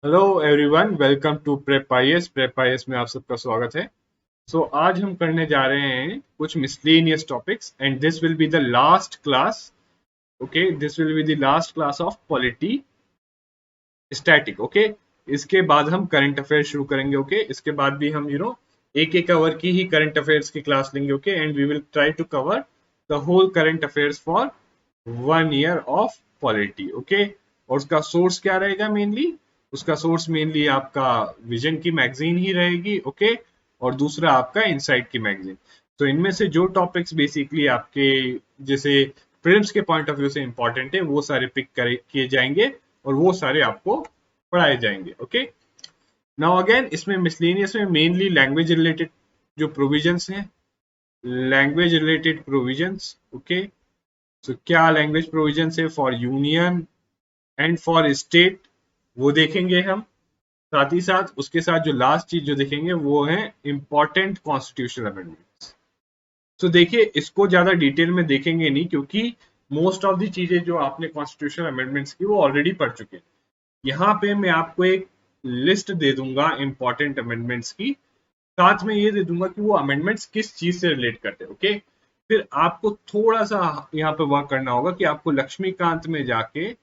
Hello everyone, welcome to prep IAS. Prep IAS में आप सबका स्वागत है। आज हम करने जा रहे हैं कुछ miscellaneous topics and this will be the last class. Okay, this will be the last class of polity static. Okay, इसके बाद हम करंट अफेयर शुरू करेंगे। ओके, इसके बाद भी हम एक एक आवर की ही करंट अफेयर्स की क्लास लेंगे। Okay, and we will try to cover the whole current affairs for 1 year of polity. Okay, और उसका सोर्स क्या रहेगा? मेनली उसका सोर्स मेनली आपका विजन की मैगजीन ही रहेगी। ओके, और दूसरा आपका इनसाइट की मैगजीन। तो इनमें से जो टॉपिक्स बेसिकली आपके जैसे फिल्म्स के पॉइंट ऑफ व्यू से इंपॉर्टेंट है वो सारे पिक किए जाएंगे और वो सारे आपको पढ़ाए जाएंगे। ओके, नाउ अगेन इसमें मिसलेनियस में मेनली लैंग्वेज रिलेटेड जो प्रोविजंस हैं, लैंग्वेज रिलेटेड प्रोविजंस। ओके, तो क्या लैंग्वेज प्रोविजंस है for union and for state वो देखेंगे हम। साथ ही साथ उसके साथ जो लास्ट चीज जो देखेंगे वो है इंपॉर्टेंट कॉन्स्टिट्यूशनल अमेंडमेंट्स। तो देखिए, इसको ज्यादा डिटेल में देखेंगे नहीं क्योंकि मोस्ट ऑफ दी चीजें जो आपने कॉन्स्टिट्यूशनल अमेंडमेंट्स की वो ऑलरेडी पढ़ चुके हैं। यहाँ पे मैं आपको एक लिस्ट दे दूंगा इंपॉर्टेंट अमेंडमेंट्स की, साथ में ये दे दूंगा कि वो अमेंडमेंट्स किस चीज से रिलेट करते हैं। ओके, फिर आपको थोड़ा सा यहाँ पे वर्क करना होगा कि आपको लक्ष्मीकांत में जाके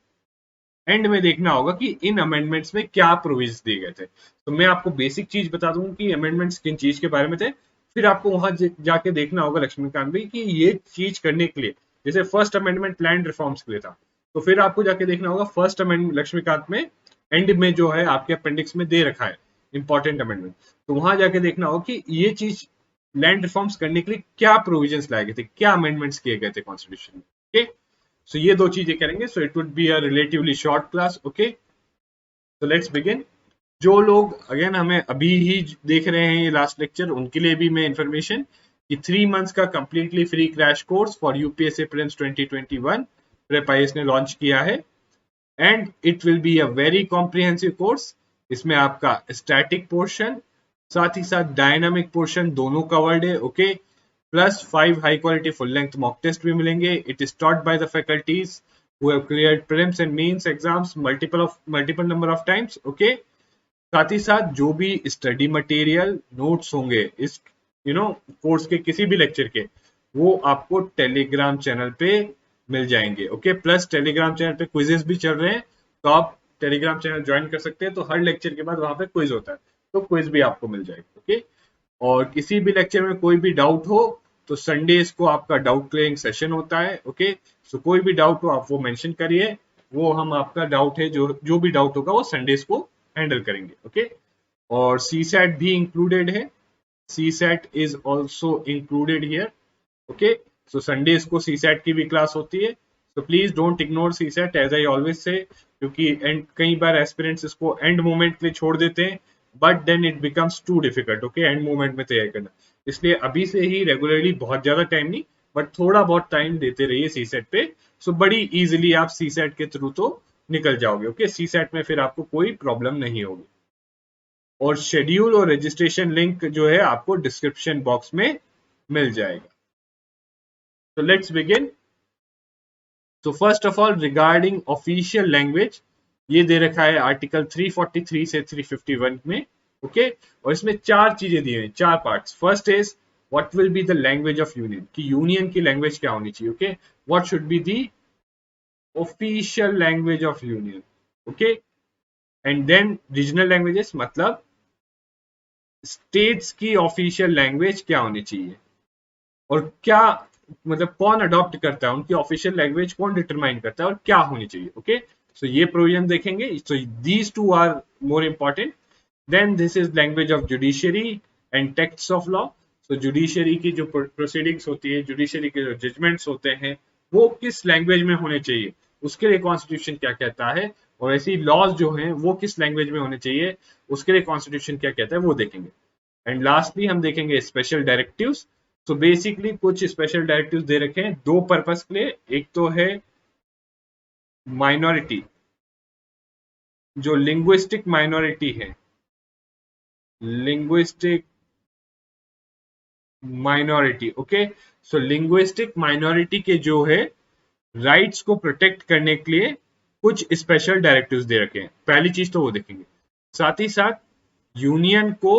एंड में देखना होगा कि इन अमेंडमेंट्स में क्या प्रोविजन दिए गए थे। तो मैं आपको बेसिक चीज बता दूंगा कि अमेंडमेंट्स किन चीज के बारे में थे, फिर आपको वहां जाके देखना होगा लक्ष्मीकांत में कि ये चीज करने के लिए, जैसे फर्स्ट अमेंडमेंट लैंड रिफॉर्म्स के लिए था, तो फिर आपको जाके देखना होगा फर्स्ट अमेंडमेंट लक्ष्मीकांत में एंड में जो है आपके अपेंडिक्स में दे रखा है इंपॉर्टेंट अमेंडमेंट। तो वहां जाके देखना होगा कि ये चीज लैंड रिफॉर्म्स करने के लिए क्या प्रोविजंस लाए गए थे, क्या अमेंडमेंट्स किए गए थे कॉन्स्टिट्यूशन में। ओके, सो ये दो चीजें करेंगे। So it would be a relatively short class. Okay, तो लेट्स बिगिन। जो लोग अगेन हमें अभी ही देख रहे हैं ये लास्ट लेक्चर, उनके लिए भी मैं इंफॉर्मेशन कि 3 मंथ्स का completely free crash course for UPSC prelims 2021 prep IAS ने लॉन्च किया है and it will be a very comprehensive course. इसमें आपका स्टैटिक पोर्शन साथ ही साथ डायनामिक पोर्शन दोनों कवर्ड है। Okay, plus 5 high quality full length mock test भी मिलेंगे। It is taught by the faculties who have cleared prelims and mains exams multiple number of times. Okay, साथ ही साथ जो भी स्टडी मटेरियल नोट्स होंगे इस कोर्स के किसी भी लेक्चर के, वो आपको टेलीग्राम चैनल पे मिल जाएंगे। ओके, प्लस टेलीग्राम चैनल पे क्विजेस भी चल रहे हैं, तो आप टेलीग्राम चैनल ज्वाइन कर सकते हैं। तो हर लेक्चर के बाद वहां पे क्विज होता है, तो क्विज भी आपको मिल जाएगा। ओके, और किसी भी लेक्चर में कोई भी डाउट हो तो संडेज को आपका डाउट क्लियरिंग सेशन होता है। ओके, सो कोई भी डाउट हो आप वो मेंशन करिए, वो हम आपका डाउट है जो जो भी डाउट होगा वो संडेज को हैंडल करेंगे। ओके, और सी सैट भी इंक्लूडेड है, CSAT is also included here. Okay, so Sundays को सी सैट की भी क्लास होती है। So please don't ignore CSAT as I always say, क्योंकि एंड कई बार एस्पिरेंट्स इसको एंड मोमेंट के लिए छोड़ देते हैं, but then it becomes too difficult. Okay, end moment में तैयारी करना, इसलिए अभी से ही रेगुलरली, बहुत ज्यादा टाइम नहीं बट थोड़ा बहुत टाइम देते रहिए सी सेट पे। सो बड़ी इजिली आप सी सेट के थ्रू तो निकल जाओगे। ओके, सी सेट में फिर आपको कोई प्रॉब्लम नहीं होगी। और शेड्यूल और रजिस्ट्रेशन लिंक जो है आपको डिस्क्रिप्शन बॉक्स में मिल जाएगा। तो लेट्स बिगिन। तो first of all regarding official language, ये दे रखा है आर्टिकल 343 से 351 में। ओके, और इसमें चार चीजें दी हुई, चार parts. First is what will be the language of union, कि यूनियन की लैंग्वेज क्या होनी चाहिए। Okay, what should be the official language of union. Okay, and then regional languages, मतलब स्टेट्स की ऑफिशियल लैंग्वेज क्या होनी चाहिए और क्या, मतलब कौन अडॉप्ट करता है, उनकी ऑफिशियल लैंग्वेज कौन डिटरमाइन करता है और क्या होनी चाहिए। ओके, सो ये प्रोविजन देखेंगे। So these two are more important. Then this is language of judiciary and text of law. So judiciary की जो प्रोसीडिंग्स होती है, जुडिशरी के जो जजमेंट्स होते हैं, वो किस लैंग्वेज में होने चाहिए, उसके लिए कॉन्स्टिट्यूशन क्या कहता है, और ऐसी लॉज जो हैं वो किस लैंग्वेज में होने चाहिए, उसके लिए कॉन्स्टिट्यूशन क्या कहता है, वो देखेंगे। एंड लास्टली हम देखेंगे स्पेशल डायरेक्टिव्स। तो बेसिकली कुछ स्पेशल डायरेक्टिव्स दे रखे हैं दो पर्पस के लिए। एक तो है माइनॉरिटी, जो लिंग्विस्टिक माइनॉरिटी है, लिंग्विस्टिक माइनॉरिटी। ओके, सो लिंग्विस्टिक माइनॉरिटी के जो है राइट्स को प्रोटेक्ट करने के लिए कुछ स्पेशल डायरेक्टिव्स दे रखे हैं। पहली चीज तो वो देखेंगे। साथ ही साथ यूनियन को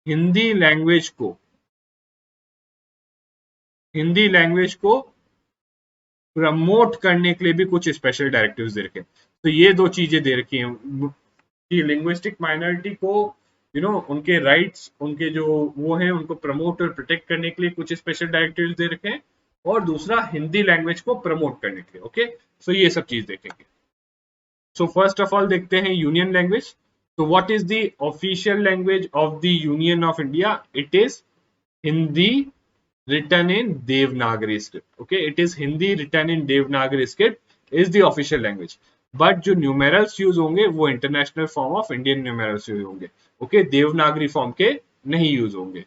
हिंदी लैंग्वेज को प्रमोट करने के लिए भी कुछ स्पेशल डायरेक्टिव्स दे रखे हैं। तो ये दो चीजें दे रखी हैं कि लिंग्विस्टिक माइनॉरिटी को उनके राइट्स, उनके जो वो हैं, उनको प्रमोट और प्रोटेक्ट करने के लिए कुछ स्पेशल डायरेक्टिव्स दे रखे हैं, और दूसरा हिंदी लैंग्वेज को प्रमोट करने के लिए। ओके, सो ये सब चीज देखेंगे। सो फर्स्ट ऑफ ऑल देखते हैं यूनियन लैंग्वेज। तो what is the official language of the union of India? It is Hindi written in Devanagari script. Okay, it is Hindi written in Devanagari script is the official language. But जो numerals use होंगे वो international form of Indian numerals use होंगे. Okay, Devanagari form के नहीं use होंगे।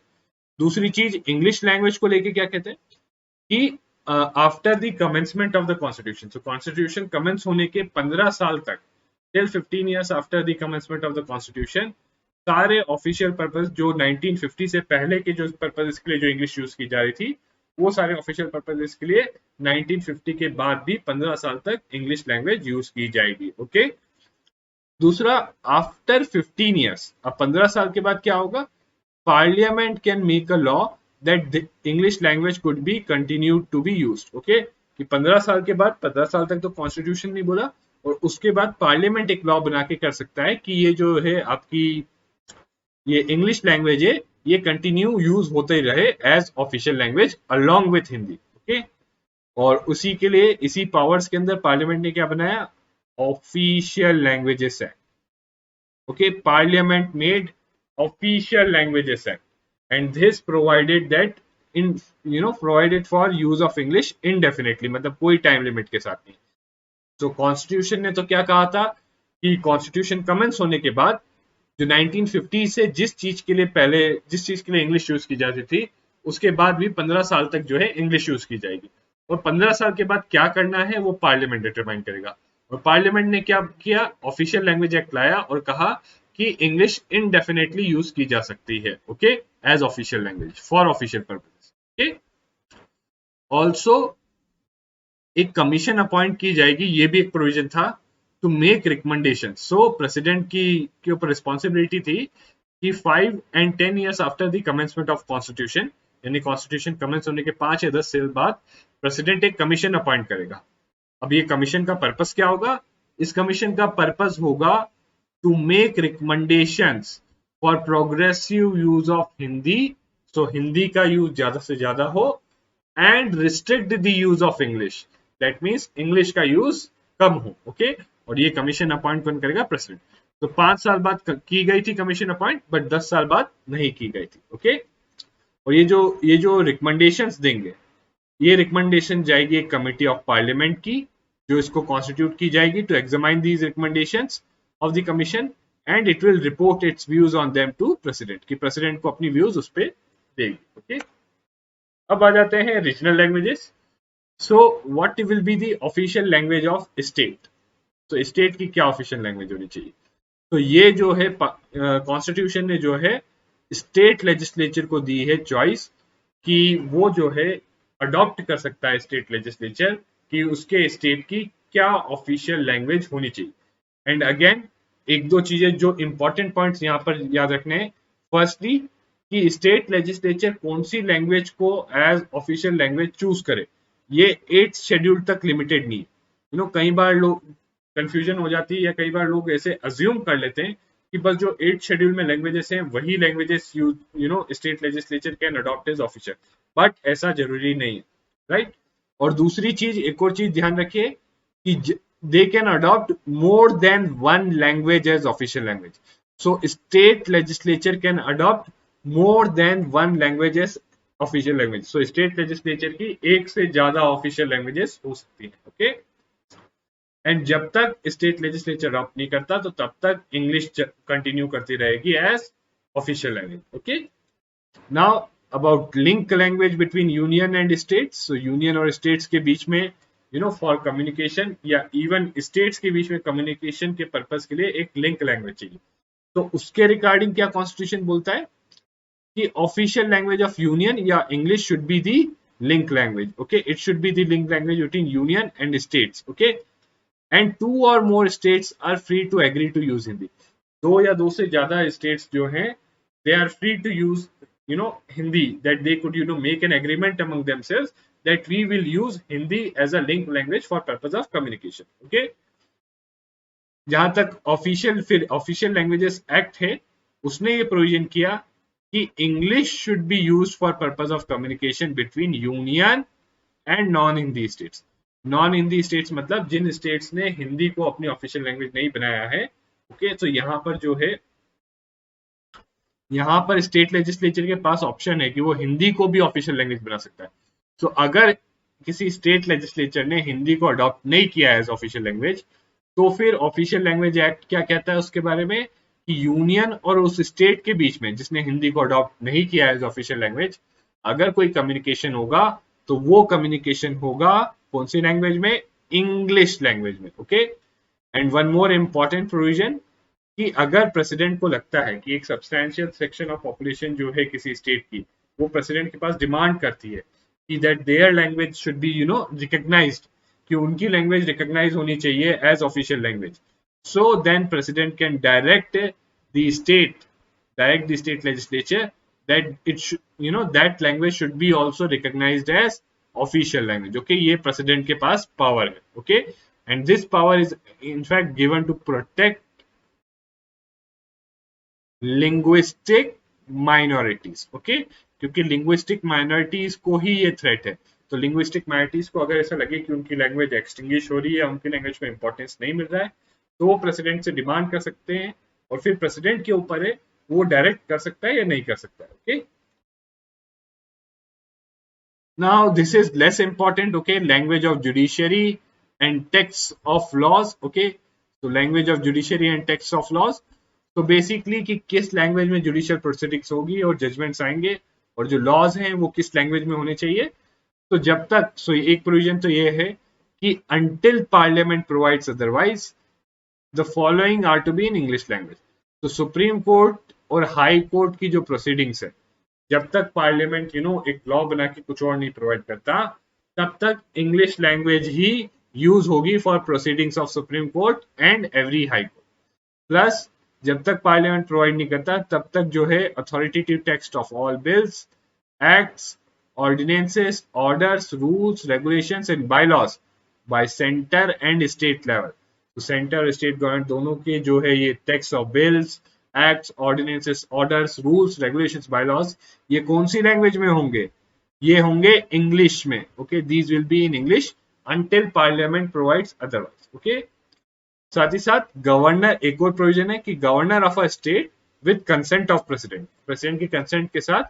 दूसरी चीज English language को लेके क्या कहते हैं कि after the commencement of the constitution, so constitution commence होने के 15 साल तक, till 15 years after the commencement of the constitution, सारे ऑफिशियल पर्पस जो 1950 से पहले के जो पर्पस के लिए जो इंग्लिश यूज की जा रही थी, वो सारे ऑफिशियल पर्पस के लिए 1950 के बाद भी 15 साल तक इंग्लिश लैंग्वेज यूज की जाएगी। ओके, दूसरा, आफ्टर 15 years, अब 15 साल के बाद क्या होगा? Parliament can make a law that English language could be continued to be used. Okay, कि 15 साल के बाद, 15 साल तक तो कॉन्स्टिट्यूशन नहीं बोला, और उसके बाद पार्लियामेंट एक लॉ बना के कर सकता है कि ये जो है आपकी ये इंग्लिश लैंग्वेज है, ये कंटिन्यू यूज होते ही रहे as official language along with Hindi. Okay, और उसी के लिए, इसी पावर्स के अंदर पार्लियामेंट ने क्या बनाया? Official languages act. Okay, parliament made official languages act, and this provided that in provided for use of English indefinitely, मतलब कोई टाइम लिमिट के साथ नहीं। तो कॉन्स्टिट्यूशन ने तो क्या कहा था कि कॉन्स्टिट्यूशन कमेंस होने के बाद जो 1950 से जिस चीज के लिए इंग्लिश यूज की जाती थी, उसके बाद भी 15 साल तक जो है इंग्लिश यूज की जाएगी, और 15 साल के बाद क्या करना है वो पार्लियामेंट डिटरमाइन करेगा। और पार्लियामेंट ने क्या किया? ऑफिशियल लैंग्वेज एक्ट लाया और कहा कि इंग्लिश इनडेफिनेटली यूज की जा सकती है, okay, as official language for official purpose. Okay, also एक कमीशन अपॉइंट की जाएगी, ये भी एक प्रोविजन था, to make recommendation. So president की के ऊपर रिस्पॉन्सिबिलिटी थी कि 5 and 10 years after the commencement of constitution, यानी कॉन्स्टिट्यूशन कमेंस होने के 5 या 10 साल बाद, प्रेसिडेंट एक कमीशन अपॉइंट करेगा। अब ये कमीशन का पर्पस क्या होगा? इस कमीशन का पर्पस होगा to make recommendations for progressive use of Hindi, so Hindi का यूज ज्यादा से ज्यादा हो, and restrict the use of English, that means English का यूज कम हो। ओके, और ये कमीशन अपॉइंट कौन करेगा? प्रेसिडेंट। तो 5 साल बाद की गई थी कमीशन अपॉइंट, बट 10 साल बाद नहीं की गई थी। ओके, और ये जो रिकमेंडेशंस देंगे, ये रिकमेंडेशन जाएगी एक कमिटी ऑफ पार्लियामेंट की, जो इसको कॉन्स्टिट्यूट की जाएगी to examine these recommendations of the commission, and it will report its views on them to president, कि प्रेसिडेंट को अपनी व्यूज उस पर देगी। ओके, अब आ जाते हैं regional languages. So what will be the official language of state? तो स्टेट की क्या ऑफिशियल लैंग्वेज होनी चाहिए? तो ये जो है कॉन्स्टिट्यूशन ने जो है स्टेट लेजिस्लेचर को दी है चॉइस कि वो जो है अडॉप्ट कर सकता है स्टेट लेजिस्लेचर कि उसके स्टेट की क्या ऑफिशियल लैंग्वेज होनी चाहिए। एंड अगेन एक दो चीजें जो इंपॉर्टेंट पॉइंट्स यहाँ पर याद रखने हैं। फर्स्टली कि स्टेट लेजिस्लेचर कौन सी लैंग्वेज को एज ऑफिशियल लैंग्वेज चूज करे, ये 8th शेड्यूल तक लिमिटेड नहीं है। कई बार लोग कंफ्यूजन हो जाती है, या कई बार लोग ऐसे अज्यूम कर लेते हैं कि बस जो 8th शेड्यूल में लैंग्वेजेस हैं वही languages state legislature can adopt as official, but ऐसा जरूरी नहीं है, राइट। और दूसरी चीज, एक और चीज ध्यान रखिए कि they can adopt more than one language as official language. So state legislature can adopt more than one language as official language. So state legislature की एक से ज्यादा ऑफिशियल लैंग्वेजेस हो सकती है। ओके, एंड जब तक स्टेट लेजिस्लेचर अडॉप्ट नहीं करता तो तब तक इंग्लिश कंटिन्यू करती रहेगी as official language. Okay, now about link language between union and states. So union और स्टेट्स के बीच में फॉर कम्युनिकेशन, या इवन स्टेट्स के बीच में कम्युनिकेशन के पर्पस के लिए एक लिंक लैंग्वेज चाहिए। तो उसके रिगार्डिंग क्या कॉन्स्टिट्यूशन बोलता है कि ऑफिशियल लैंग्वेज ऑफ यूनियन या English should be the link language. Okay, it should be the link language between union and states. Okay, and 2 or more states are free to agree to use Hindi. दो या दो से ज्यादा states जो हैं they are free to use Hindi, that they could make an agreement among themselves that we will use Hindi as a link language for purpose of communication. Okay, जहां तक official languages act है उसने ये provision किया कि English should be used for purpose of communication between union and non Hindi states. Non Hindi states मतलब जिन states ने हिंदी को अपनी ऑफिशियल लैंग्वेज नहीं बनाया है। ओके, तो यहाँ पर जो है, यहाँ पर स्टेट लेजिस्लेचर के पास ऑप्शन है कि वो हिंदी को भी ऑफिशियल लैंग्वेज बना सकता है। तो अगर किसी स्टेट लेजिस्लेचर ने हिंदी को अडॉप्ट नहीं किया एज ऑफिशियल लैंग्वेज, तो फिर ऑफिशियल लैंग्वेज एक्ट क्या कहता है उसके बारे में कि यूनियन और उस स्टेट के बीच में जिसने हिंदी को अडॉप्ट नहीं किया एज ऑफिशियल लैंग्वेज, अगर कोई कम्युनिकेशन होगा तो वो कम्युनिकेशन होगा कौन सी लैंग्वेज में? इंग्लिश लैंग्वेज में। Okay, and one more important provision कि अगर प्रेसिडेंट को लगता है कि एक सब्सटैंशियल सेक्शन ऑफ पॉपुलेशन जो है किसी स्टेट की, वो प्रेसिडेंट के पास डिमांड करती है कि that their language should be recognized, कि उनकी लैंग्वेज रिकॉग्नाइज होनी चाहिए as official language, so then president can direct the state legislature that it should that language should be also recognized as official language. Okay, ये president के पास power है. Okay, and this power is in fact given to protect linguistic minorities. Okay, क्योंकि linguistic minorities को ही ये threat है। तो linguistic minorities को अगर ऐसा लगे कि उनकी लैंग्वेज एक्सटिंग्विश हो रही है, उनकी लैंग्वेज में इंपॉर्टेंस नहीं मिल रहा है, तो वो प्रेसिडेंट से डिमांड कर सकते हैं और फिर प्रेसिडेंट के ऊपर है वो डायरेक्ट कर सकता है या नहीं कर सकता है। Okay, now this is less important. Okay, language of judiciary and texts of laws. Okay, so language of judiciary and texts of laws, तो बेसिकली कि किस लैंग्वेज में जुडिशियल प्रोसीडिंग्स होगी और जजमेंट्स आएंगे और जो लॉज हैं वो किस लैंग्वेज में होने चाहिए। तो जब तक एक प्रोविजन तो ये है कि until parliament provides otherwise the following are to be in English language. तो सुप्रीम कोर्ट और हाई कोर्ट की जो प्रोसीडिंग्स है, जब तक पार्लियामेंट एक लॉ बना के कुछ और नहीं प्रोवाइड करता, तब तक इंग्लिश लैंग्वेज ही यूज होगी for proceedings of supreme court and every high court. Plus जब तक पार्लियामेंट प्रोवाइड नहीं करता तब तक जो है authoritative text of all bills, acts, ordinances, orders, rules, regulations and bylaws bye centre and state level. तो सेंटर और स्टेट गवर्नमेंट दोनों के जो है ये text of bills, acts, ordinances, orders, rules, regulations, bylaws, ये कौन सी लैंग्वेज में होंगे? ये होंगे इंग्लिश में। Okay, these will be in English until parliament provides otherwise. Okay, साथ ही साथ गवर्नर, एक और प्रोविजन है कि governor of a state with consent of president, president के कंसेंट के साथ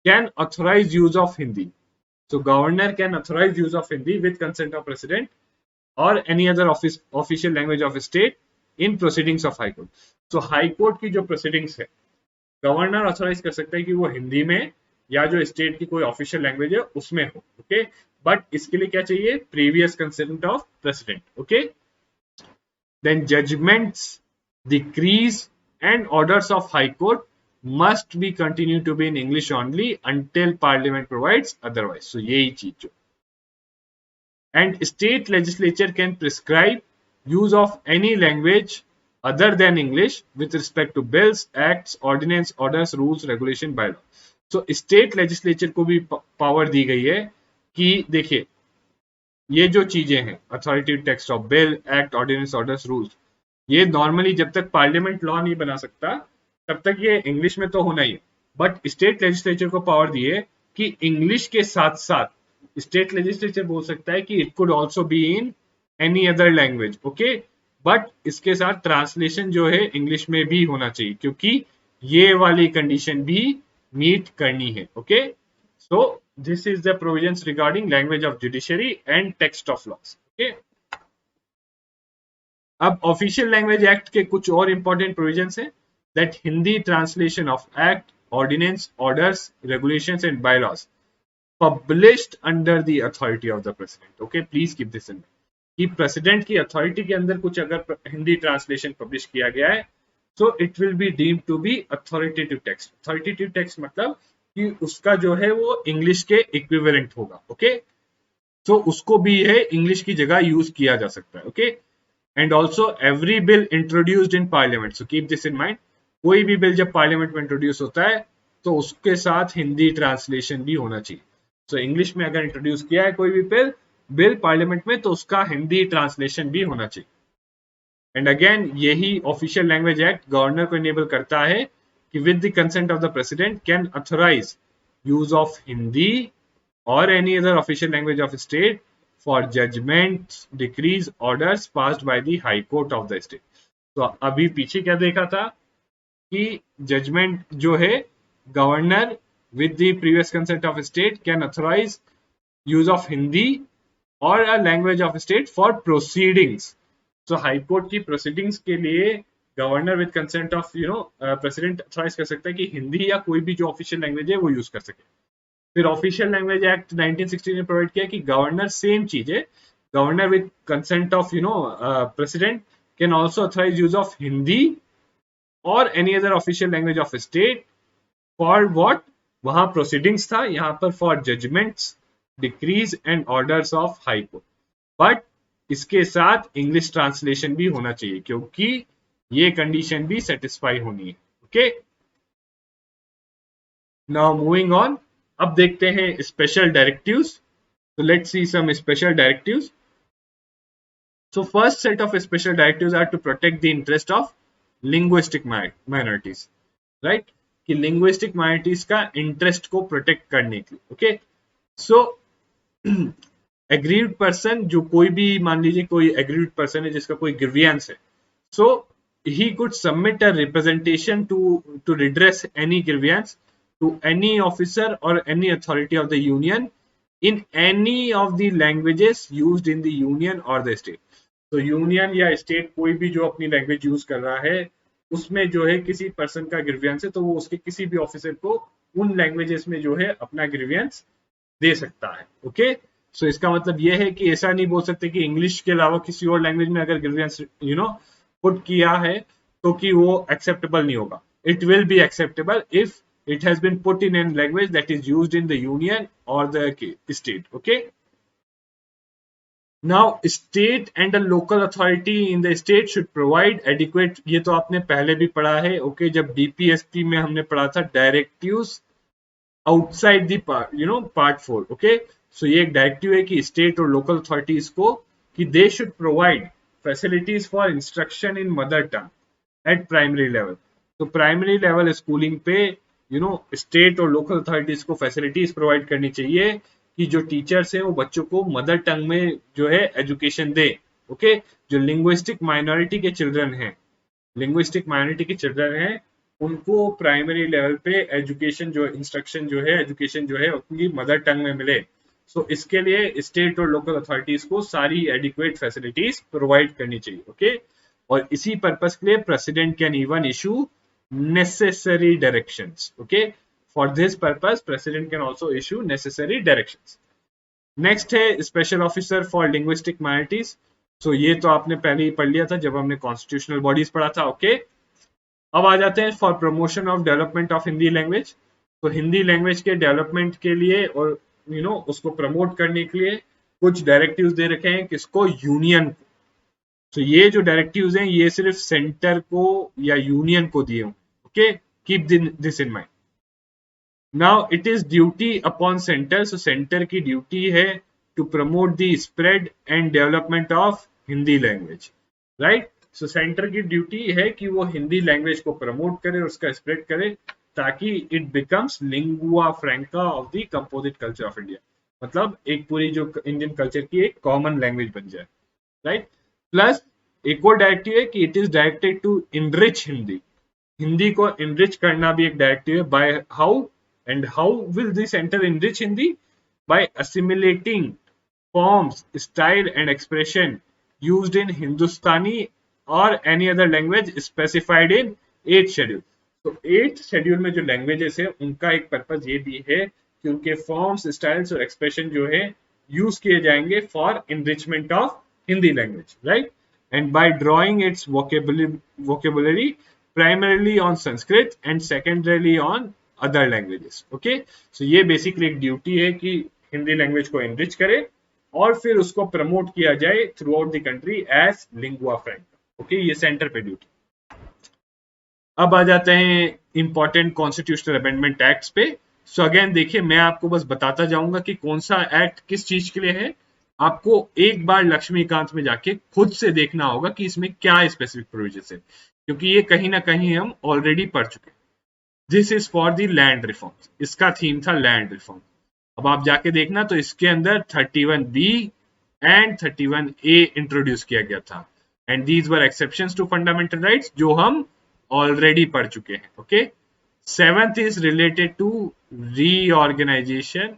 can authorise use of Hindi. So governor can authorize use of Hindi with consent of president or any other official language of state in proceedings of high court. So high court की जो proceedings है, governor authorise कर सकता है कि वो हिंदी में या जो स्टेट की कोई ऑफिशियल लैंग्वेज है उसमें हो। ओके, बट इसके लिए क्या चाहिए? Previous consent of president. Okay, then judgments, decrees and orders of high court must be continue to be in English only until parliament provides otherwise. So यही चीज जो, and state legislature can prescribe use of any language other than English with respect to bills, acts, ordinance, orders, rules, regulation, bylaw. So state legislature को भी power दी गई है कि देखिए ये जो चीजें हैं authority text of bill, act, ordinance, orders, rules, ये नॉर्मली जब तक पार्लियामेंट लॉ नहीं बना सकता तब तक ये इंग्लिश में तो होना ही है। बट स्टेट लेजिस्लेचर को पावर दी है कि इंग्लिश के साथ साथ स्टेट लेजिस्लेचर बोल सकता है कि it could also be in any other language. Okay, but इसके साथ ट्रांसलेशन जो है इंग्लिश में भी होना चाहिए क्योंकि ये वाली कंडीशन भी मीट करनी है। Okay, so this is the provisions regarding language of judiciary and text of laws. Okay, अब ऑफिशियल लैंग्वेज एक्ट के कुछ और इंपॉर्टेंट प्रोविजंस हैं that Hindi translation of act, ordinance, orders, regulations and bylaws published under the authority of the president. Okay, please keep this in कि president की authority के अंदर कुछ अगर हिंदी ट्रांसलेशन पब्लिश किया गया है तो it will be deemed to be authoritative text. Authoritative text मतलब कि उसका जो है वो इंग्लिश के इक्विवेलेंट होगा। ओके, तो उसको भी है इंग्लिश की जगह यूज किया जा सकता है। Okay, and also every bill introduced in parliament, so keep this in mind, कोई भी बिल जब पार्लियामेंट में इंट्रोड्यूस होता है तो उसके साथ हिंदी ट्रांसलेशन भी होना चाहिए। सो इंग्लिश में अगर इंट्रोड्यूस किया है कोई भी बिल बिल पार्लियामेंट में तो उसका हिंदी ट्रांसलेशन भी होना चाहिए। एंड अगेन यही ऑफिशियल लैंग्वेज एक्ट गवर्नर को इनेबल करता है कि with the consent of the president can authorise use of Hindi और any other official language of state for judgments, decrees, orders passed by the high court of the state. तो अभी पीछे क्या देखा था कि जजमेंट जो है governor with the previous consent of state can authorize use of Hindi or a language of state for proceedings. So high court की प्रोसीडिंग्स के लिए governor with consent of president authorise कर सकता है कि हिंदी या कोई भी जो ऑफिशियल लैंग्वेज है वो यूज कर सके। फिर ऑफिशियल लैंग्वेज एक्ट 1960 ने प्रोवाइड किया कि गवर्नर सेम चीज है, governor with consent of president can also authorise use of Hindi और any other official language of state for what, वहां प्रोसीडिंग्स था, यहां पर for judgments, decrees and orders of high court. But इसके साथ इंग्लिश ट्रांसलेशन भी होना चाहिए क्योंकि ये कंडीशन भी सेटिस्फाई होनी है। ओके, नाउ मूविंग ऑन, अब देखते हैं स्पेशल डायरेक्टिव्स। तो let's see some special directives. So first set of special directives are to protect the interest of linguistic minorities, right? कि linguistic minorities का interest को protect करने के लिए, okay? So aggrieved person, जो कोई भी मान लीजिए कोई aggrieved person है जिसका कोई grievance है, so he could submit a representation to redress any grievance to any officer or any authority of the union in any of the languages used in the union or the state. तो union या state कोई भी जो अपनी language use कर रहा है उसमें जो है किसी पर्सन का ग्रीवियंस है तो वो उसके किसी भी ऑफिसर को उन लैंग्वेजेस में जो है अपना ग्रीवियंस दे सकता है। ओके, सो इसका मतलब ये है कि ऐसा नहीं बोल सकते कि इंग्लिश के अलावा किसी और लैंग्वेज में अगर ग्रीवियंस पुट किया है तो कि वो एक्सेप्टेबल नहीं होगा। It will be acceptable if it has been put in a language that is used in the union or the state. Okay, now state and a local authority in the state should provide adequate, ये तो आपने पहले भी पढ़ा है। Okay, जब DPSP में हमने पढ़ा था directives outside the part 4। Okay, so ये एक डायरेक्टिव है कि स्टेट और लोकल अथॉरिटीज को कि they should provide facilities for instruction in mother tongue eight primary level. तो प्राइमरी लेवल स्कूलिंग पे स्टेट और लोकल अथॉरिटीज को फैसिलिटीज प्रोवाइड करनी चाहिए कि जो टीचर्स हैं वो बच्चों को मदर टंग में जो है एजुकेशन दे। ओके, जो लिंग्विस्टिक माइनॉरिटी के चिल्ड्रन हैं, लिंग्विस्टिक माइनॉरिटी के चिल्ड्रन हैं, उनको प्राइमरी लेवल पे एजुकेशन जो इंस्ट्रक्शन जो है एजुकेशन जो है उनकी मदर टंग में मिले। सो इसके लिए स्टेट और लोकल अथॉरिटीज को सारी एडिक्वेट फैसिलिटीज प्रोवाइड करनी चाहिए। ओके, और इसी पर्पस के लिए president can even issue necessary directions. Okay, for this purpose president can also issue necessary directions. Next है special officer for linguistic minorities. So ये तो आपने पहले ही पढ़ लिया था जब हमने constitutional bodies पढ़ा था। Okay, अब आ जाते हैं for promotion of development of Hindi language. तो हिंदी लैंग्वेज के डेवलपमेंट के लिए और उसको प्रमोट करने के लिए कुछ डायरेक्टिव्स दे रखे हैं किसको, यूनियन को। तो ये जो डायरेक्टिव्स हैं ये सिर्फ सेंटर को या यूनियन को दिए होंगे। Okay, keep this in mind. Now it is duty upon centre, so centre की ड्यूटी है to promote the spread and development of Hindi language, right. So centre की ड्यूटी है कि वो हिंदी लैंग्वेज को प्रमोट करे और उसका स्प्रेड करे ताकि it becomes lingua फ्रैंका of the composite culture of India, मतलब एक पूरी जो इंडियन कल्चर की एक कॉमन लैंग्वेज बन जाए, राइट। प्लस एक और डायरेक्टिव है कि it is directed to enrich Hindi, Hindi को इनरिच करना भी एक डायरेक्टिव है। By how and how will the centre enrich Hindi, by assimilating forms, style and expression used in Hindustani और any other language specified in 8th schedule. तो 8th schedule में जो languages है उनका एक पर्पज ये भी है कि उनके फॉर्म्स, स्टाइल्स और एक्सप्रेशन जो है यूज किए जाएंगे for enrichment of Hindi language, right? And by drawing its vocabulary primarily on Sanskrit and secondarily on other languages. Okay? So ये basically एक ड्यूटी है कि हिंदी लैंग्वेज को enrich करे और फिर उसको प्रमोट किया जाए throughout the country as lingua franca. Okay, ये सेंटर पे ड्यूटी। अब आ जाते हैं इंपॉर्टेंट कॉन्स्टिट्यूशनल अमेंडमेंट एक्ट्स पे। सो अगेन देखिए, मैं आपको बस बताता जाऊंगा कि कौन सा एक्ट किस चीज के लिए है। आपको एक बार लक्ष्मीकांत में जाके खुद से देखना होगा कि इसमें क्या स्पेसिफिक प्रोविजन है, क्योंकि ये कहीं ना कहीं हम ऑलरेडी पढ़ चुके हैं। This is for the land reform, इसका थीम था लैंड रिफॉर्म। अब आप जाके देखना तो इसके अंदर 31B एंड 31A इंट्रोड्यूस किया गया था, and these were exceptions to fundamental rights जो हम ऑलरेडी पढ़ चुके हैं। Okay, seventh is related to reorganisation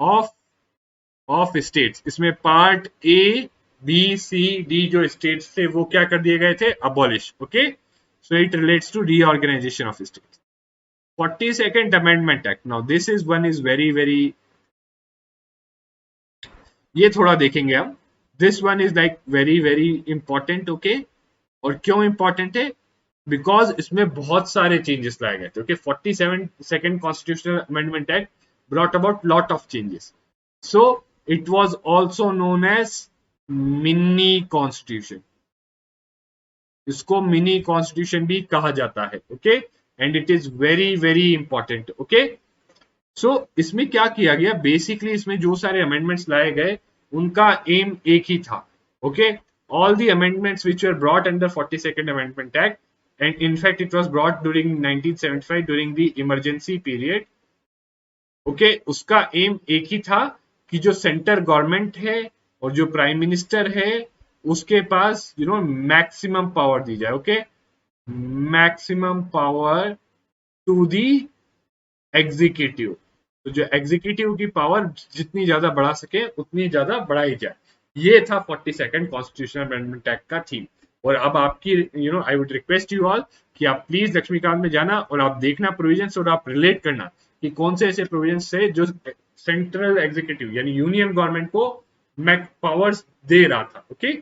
of states. इसमें part A B C D जो स्टेट्स थे वो क्या कर दिए गए थे, abolish. Okay, so it relates to reorganisation of states. 42nd amendment act, now this is one is very very, ये थोड़ा देखेंगे हम। This one is like very very important. Okay, और क्यों इंपॉर्टेंट है, बिकॉज इसमें बहुत सारे चेंजेस लाए गए थे। Okay, 42nd constitutional amendment act brought about lot of changes. So it was also known as mini constitution, इसको मिनी कॉन्स्टिट्यूशन भी कहा जाता है। Okay, and it is very very important. Okay, so इसमें क्या किया गया, बेसिकली इसमें जो सारे अमेंडमेंट्स लाए गए उनका एम एक ही था। Okay, all the amendments which were brought under 42nd Amendment Act, and in fact it was brought during 1975 during the emergency period. Okay, उसका एम एक ही था कि जो सेंटर गवर्नमेंट है और जो प्राइम मिनिस्टर है उसके पास मैक्सिमम पावर दी जाए। Okay, maximum power to the executive, तो जो एग्जीक्यूटिव की पावर जितनी ज्यादा बढ़ा सके उतनी ज्यादा बढ़ाई जाए। ये था 42nd कॉन्स्टिट्यूशनल अमेंडमेंट एक्ट का थीम। और अब आपकी I would request you all कि आप प्लीज लक्ष्मीकांत में जाना और आप देखना प्रोविजंस और आप रिलेट करना कि कौन से ऐसे प्रोविजंस थे जो सेंट्रल एग्जीक्यूटिव यानी यूनियन गवर्नमेंट को पावर्स दे रहा था। ओके,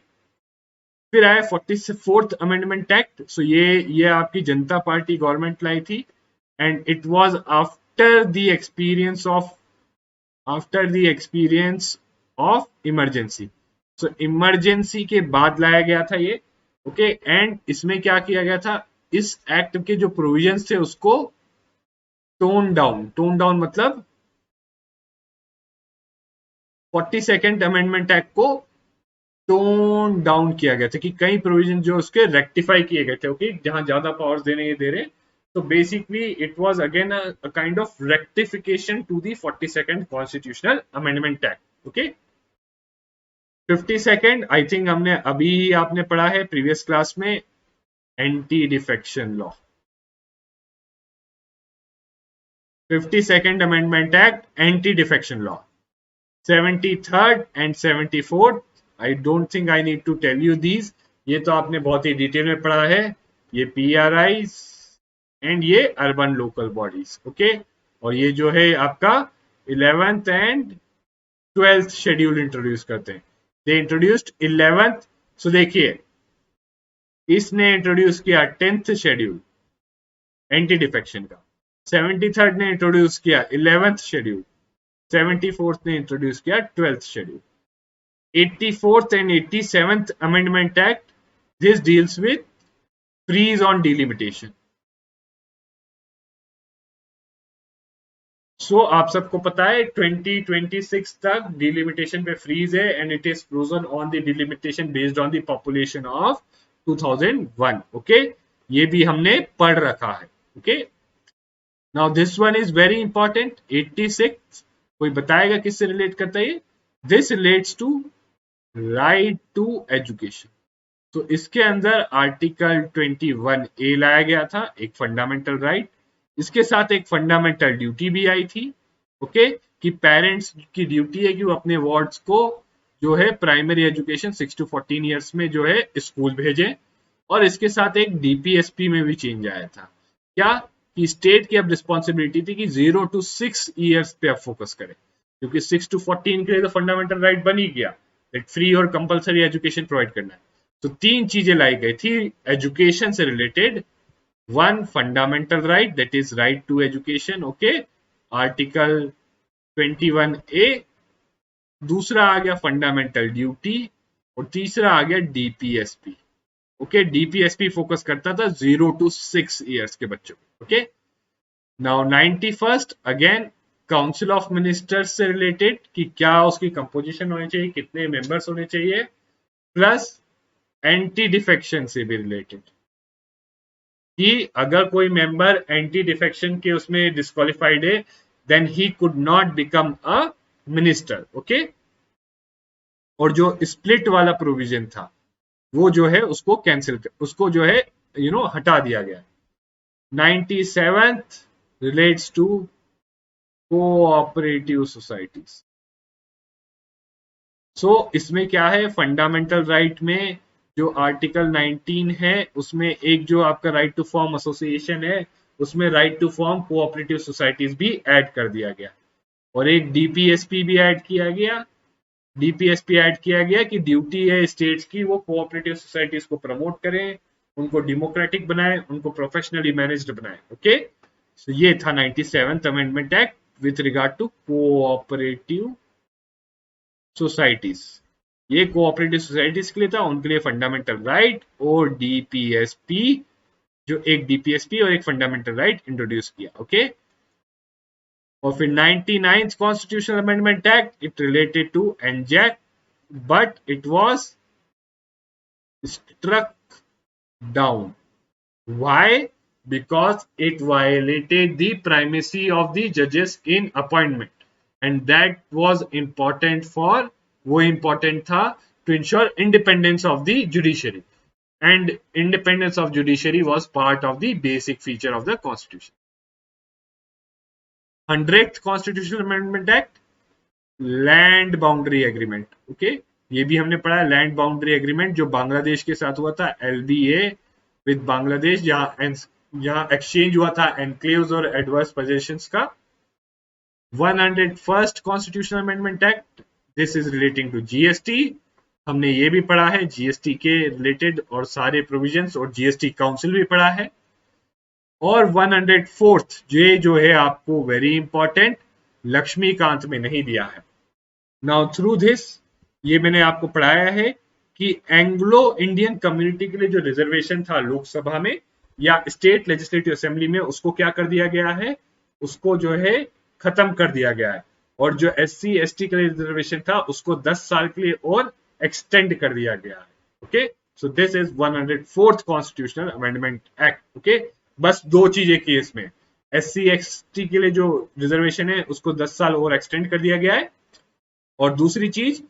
फिर आया 44th अमेंडमेंट एक्ट। सो ये आपकी जनता पार्टी गवर्नमेंट लाई थी, and it was after the experience of emergency. So emergency के बाद लाया गया था ये। ओके, एंड इसमें क्या किया गया था, इस एक्ट के जो प्रोविजंस थे उसको टोन डाउन मतलब 42nd अमेंडमेंट एक्ट को टोन डाउन किया गया था कि कई प्रोविजन जो उसके रेक्टिफाई किए गए थे। ओके, जहां ज्यादा पावर्स देने ये दे रहे, तो basically it was again a kind of rectification to the 42nd constitutional amendment act. Okay, 52nd I think हमने अभी आपने पढ़ा है प्रीवियस क्लास में, anti defection law. 52nd amendment act, anti defection law. 73rd and 74th, I don't think I need to tell you these, ये तो आपने बहुत ही डिटेल में पढ़ा है। ये PRI एंड ये अर्बन लोकल बॉडीज। ओके, और ये जो है आपका 11th and 12th schedule introduce करते हैं। They introduced 11th। सो देखिए, इसने इंट्रोड्यूस किया 10th शेड्यूल एंटी डिफेक्शन का, 73rd ने इंट्रोड्यूस किया 11th शेड्यूल, 74th ने इंट्रोड्यूस किया 12th schedule. 84th and 87th Amendment Act, this deals with freeze on delimitation. So आप सबको पता है 2026 तक delimitation पे freeze है, and it is frozen on the delimitation based on the population of 2001. Okay, ये भी हमने पढ़ रखा है। Okay, now this one is very important. 86, कोई बताएगा किससे रिलेट करता है ये? This relates to right to education. तो इसके अंदर आर्टिकल 21A लाया गया था, एक फंडामेंटल राइट। इसके साथ एक फंडामेंटल ड्यूटी भी आई थी। ओके, कि पेरेंट्स की ड्यूटी है कि वो अपने वार्ड्स को जो है प्राइमरी एजुकेशन 6 to 14 ईयर्स में जो है स्कूल भेजें। और इसके साथ एक DPSP में भी चेंज आया था, क्या कि स्टेट की अब रिस्पॉन्सिबिलिटी थी कि 0 to 6 ईयर्स पे अब फोकस करें, क्योंकि 6 to 14 के लिए तो फंडामेंटल राइट बन ही गया, फ्री और कंपलसरी एजुकेशन प्रोवाइड करना है। तो तीन चीजें लाई गई थी एजुकेशन से related. One, fundamental right, that is right to education. Okay, article 21A। दूसरा आ गया फंडामेंटल ड्यूटी और तीसरा आ गया डीपीएसपी। ओके, डीपीएसपी फोकस करता था 0 to 6 years के बच्चों। Okay, now 91st again council of ministers से रिलेटेड कि क्या उसकी कंपोजिशन होनी चाहिए, कितने मेंबर्स होने चाहिए, प्लस एंटी डिफेक्शन से भी रिलेटेड कि अगर कोई मेंबर एंटी डिफेक्शन के उसमें डिस्क्वालिफाइड है then he could not become a minister. Okay, और जो स्प्लिट वाला प्रोविजन था वो जो है उसको कैंसिल, उसको जो है हटा दिया गया। 97th relates to cooperative societies. So इसमें क्या है, फंडामेंटल राइट में जो आर्टिकल 19 है उसमें एक जो आपका राइट टू फॉर्म एसोसिएशन है उसमें right to form cooperative societies भी ऐड कर दिया गया और एक डीपीएसपी भी ऐड किया गया। डीपीएसपी ऐड किया गया कि ड्यूटी है स्टेट्स की वो कोऑपरेटिव सोसाइटीज को प्रमोट करें, उनको डेमोक्रेटिक बनाए, उनको प्रोफेशनली मैनेज्ड बनाए। ओके, सो ये था 97th amendment act with regard to cooperative societies. ये कोऑपरेटिव सोसाइटीज के लिए था, उनके लिए फंडामेंटल राइट और डीपीएसपी, जो एक डीपीएसपी और एक फंडामेंटल राइट इंट्रोड्यूस किया। ओके, और फिर 99th constitutional amendment act it related to NJAC but it was struck down. Why? Because it violated the primacy of the judges in appointment, and that was important for, वो important था to ensure independence of the judiciary, and independence of judiciary was part of the basic feature of the constitution. 100th constitutional amendment act, land boundary agreement. Okay, ये भी हमने पढ़ा, land boundary agreement जो बांग्लादेश के साथ हुआ था, एलबीए विद बांग्लादेश, जहां एक्सचेंज हुआ था एनक्लेव्स और एडवर्स पोजेशंस का। 101st constitutional amendment act, this is relating to GST, हमने ये भी पढ़ा है जीएसटी के रिलेटेड और सारे प्रोविजंस, और जीएसटी काउंसिल भी पढ़ा है। और 104th जो है आपको वेरी इंपॉर्टेंट, लक्ष्मीकांत में नहीं दिया है। नाउ थ्रू दिस, ये मैंने आपको पढ़ाया है कि एंग्लो इंडियन कम्युनिटी के लिए जो रिजर्वेशन था लोकसभा में या स्टेट लेजिस्लेटिव असेंबली में, उसको क्या कर दिया गया है, उसको जो है खत्म कर दिया गया है। और जो एससी एसटी के लिए रिजर्वेशन था उसको 10 साल के लिए और एक्सटेंड कर दिया गया है। Okay, so this is 104th constitutional amendment act. Okay, बस दो चीजें की इसमें, एससी एसटी के लिए जो रिजर्वेशन है उसको 10 साल और एक्सटेंड कर दिया गया है, और दूसरी चीज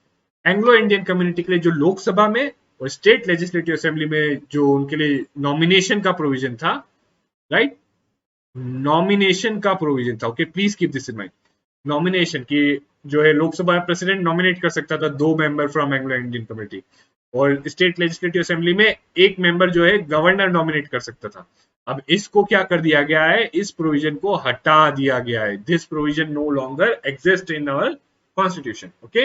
एंग्लो इंडियन कम्युनिटी के लिए जो लोकसभा में और स्टेट लेजिस्लेटिव असेंबली में जो उनके लिए नॉमिनेशन का प्रोविजन था, राइट, नॉमिनेशन का प्रोविजन था। Okay, please keep this in mind, nomination की जो है लोकसभा में प्रेसिडेंट नॉमिनेट कर सकता था 2 member from Anglo Indian community, और स्टेट लेजिस्लेटिव असेंबली में 1 मेंबर जो है गवर्नर नॉमिनेट कर सकता था। अब इसको क्या कर दिया गया है, इस प्रोविजन को हटा दिया गया है। This provision no longer exist in our constitution. Okay,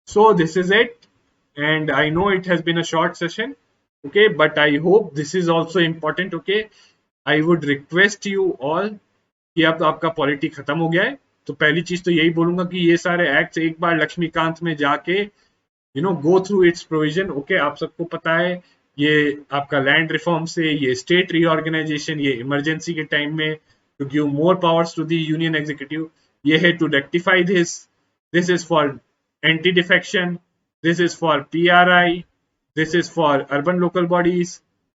so this is it, and I know it has been a short session. Okay, but I hope this is also important. Okay, I would request you all कि अब आपका polity खत्म हो गया है, तो पहली चीज तो यही बोलूंगा कि ये सारे एक्ट्स एक बार लक्ष्मीकांत में जाके go through it's provision. Okay, आप सबको पता है ये आपका लैंड रिफॉर्म से, ये स्टेट रीऑर्गेनाइजेशन, ये इमरजेंसी के टाइम में to give more powers to the union executive, ये है to rectify this is for anti defection, this is for PRI, this is for urban local bodies,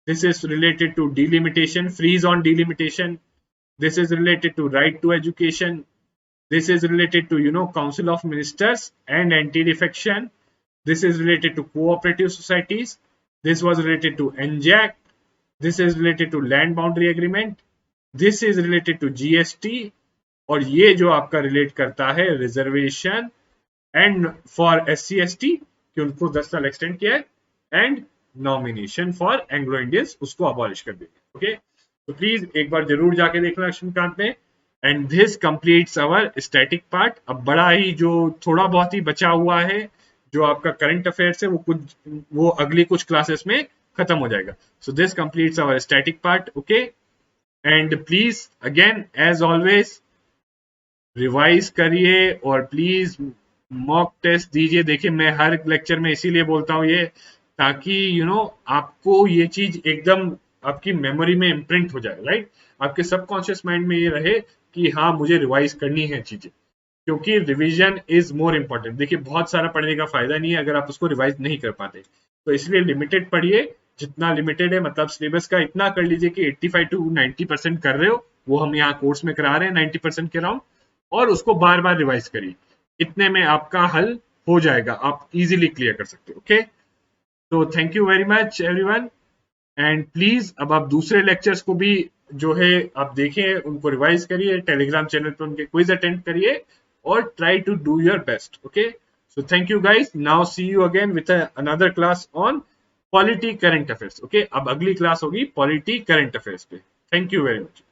this is related to delimitation, freeze on delimitation, this is related to right to education, this is related to council of ministers and anti defection, this is related to cooperative societies, this was related to NJAC, this is related to land boundary agreement, this is related to GST, और ये जो आपका relate करता है reservation and for SC ST कि उनको 10 साल extend किया है, and nomination for Anglo Indians उसको अबॉलिश कर दिया। ओके, तो प्लीज एक बार जरूर जाके देखना लक्ष्मीकांत में, and this completes our static part. अब बड़ा ही जो थोड़ा बहुत ही बचा हुआ है जो आपका करंट अफेयर्स है वो अगली कुछ क्लासेस में खत्म हो जाएगा। So this completes our static part. Okay, and please again as always revise करिए, और प्लीज मॉक टेस्ट दीजिए। देखिए मैं हर लेक्चर में इसीलिए बोलता हूँ ये, ताकि आपको ये चीज एकदम आपकी मेमोरी में इम्प्रिंट हो जाए, राइट। आपके सबकॉन्शियस माइंड में ये रहे कि हाँ मुझे रिवाइज करनी है चीजें, क्योंकि रिवीजन इज मोर इम्पोर्टेंट। देखिए बहुत सारा पढ़ने का फायदा नहीं है अगर आप उसको रिवाइज नहीं कर पाते, तो इसलिए लिमिटेड पढ़िए। जितना लिमिटेड है, मतलब सिलेबस का इतना कर लीजिए कि 85 to 90% कर रहे हो, वो हम यहाँ कोर्स में करा रहे हैं 90% के राउंड, और उसको बार बार रिवाइज करिए। इतने में आपका हल हो जाएगा, आप इजीली क्लियर कर सकते हो। ओके, तो thank you very much everyone, and please अब आप दूसरे लेक्चर्स को भी जो है आप देखें, उनको रिवाइज करिए, टेलीग्राम चैनल पर उनके क्विज अटेंड करिए, और try to do your best. Okay, so thank you guys, now see you again with another class on polity current affairs. Okay, अब अगली क्लास होगी पॉलिटी करंट अफेयर्स पे। Thank you very much.